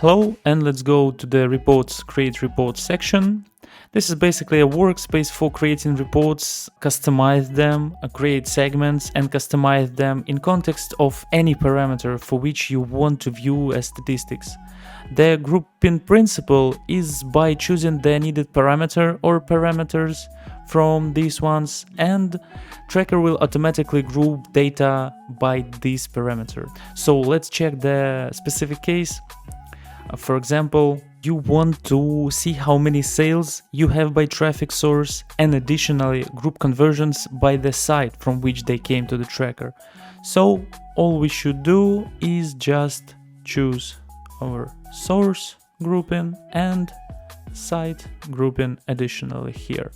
Hello, and let's go to the reports, create reports section. This is basically a workspace for creating reports, customize them, create segments and customize them in context of any parameter for which you want to view as statistics. The grouping principle is by choosing the needed parameter or parameters from these ones, and tracker will automatically group data by this parameter. So let's check the specific case. For example, you want to see how many sales you have by traffic source and additionally group conversions by the site from which they came to the tracker. So all we should do is just choose our source grouping and site grouping additionally here.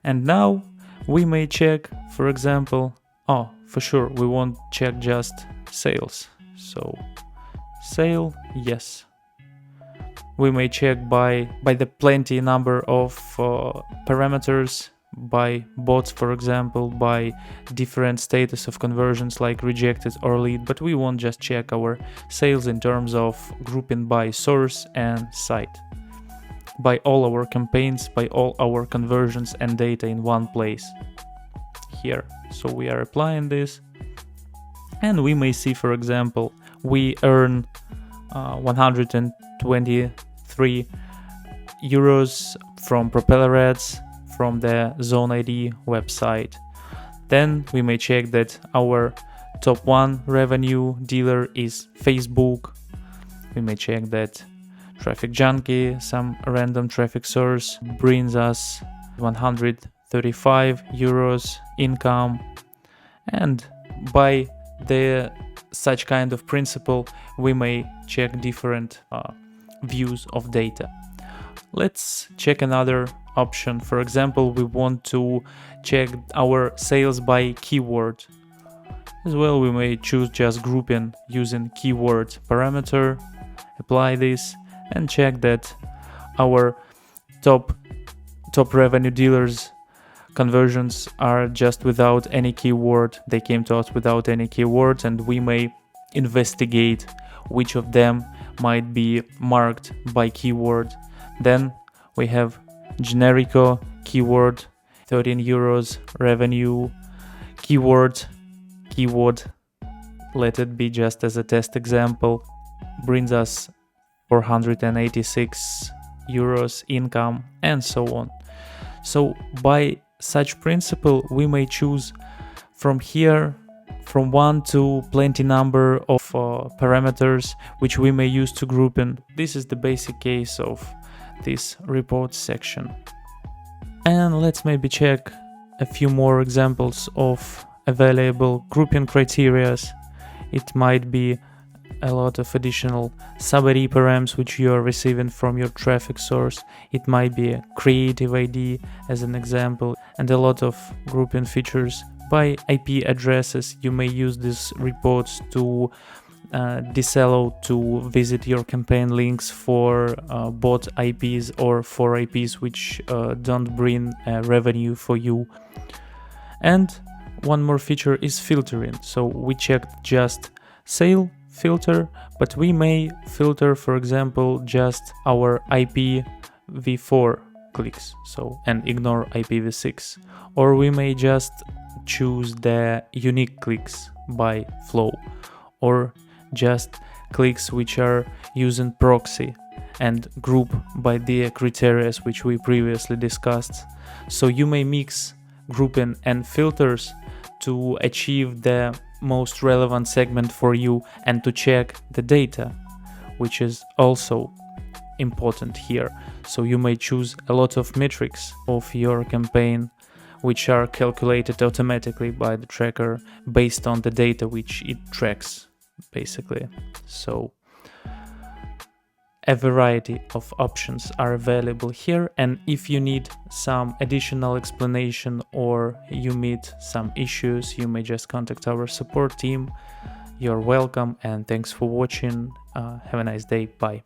And now we may check, for example, for sure we won't check just sales. So sale, yes. We may check by the plenty number of parameters, by bots, for example, by different status of conversions like rejected or lead, but we won't just check our sales in terms of grouping by source and site, by all our campaigns, by all our conversions and data in one place here. So we are applying this, and we may see, for example, we earn 123 euros from propeller ads from the Zone ID website. Then we may check that our top one revenue dealer is Facebook. We may check that Traffic Junkie, some random traffic source, brings us 135 euros income, and by the such kind of principle we may check different views of data. Let's check another option. For example, we want to check our sales by keyword. As well, we may choose just grouping using keyword parameter, apply this, and check that our top revenue dealers conversions are just without any keyword. They came to us without any keywords, and we may investigate which of them might be marked by keyword. Then we have generico keyword, 13 euros revenue, keyword, let it be just as a test example, brings us 486 euros income, and so on. So by such principle we may choose from here from 1 to plenty number of parameters which we may use to grouping. This is the basic case of this report section. And let's maybe check a few more examples of available grouping criteria. It might be a lot of additional sub-ID params which you are receiving from your traffic source. It might be a creative ID as an example, and a lot of grouping features by IP addresses. You may use these reports to disallow to visit your campaign links for bot IPs or for IPs which don't bring revenue for you. And one more feature is filtering. So we checked just sale filter, but we may filter, for example, just our IPv4 clicks, and ignore IPv6, or we may just choose the unique clicks by flow, or just clicks which are using proxy and group by the criteria which we previously discussed. So you may mix grouping and filters to achieve the most relevant segment for you and to check the data, which is also important here. So you may choose a lot of metrics of your campaign which are calculated automatically by the tracker based on the data which it tracks, basically. So a variety of options are available here, and if you need some additional explanation or you meet some issues, you may just contact our support team. You're welcome, and thanks for watching. Have a nice day. Bye.